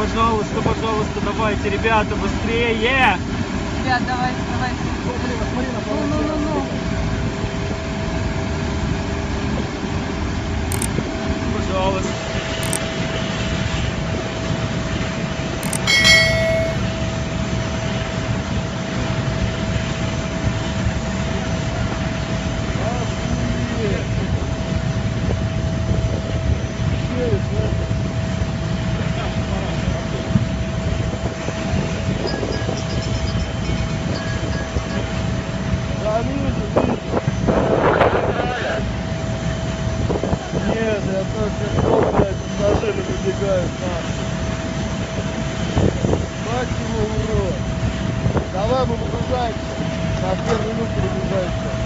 Пожалуйста, пожалуйста, давайте, ребята, быстрее! Ребят, давайте, давайте. Ну. Пожалуйста. Нет, я только что, блядь, пассажиры выбегают нахуй. Мать его, урод. Давай мы выгружаемся. На первую минуту выгружаемся.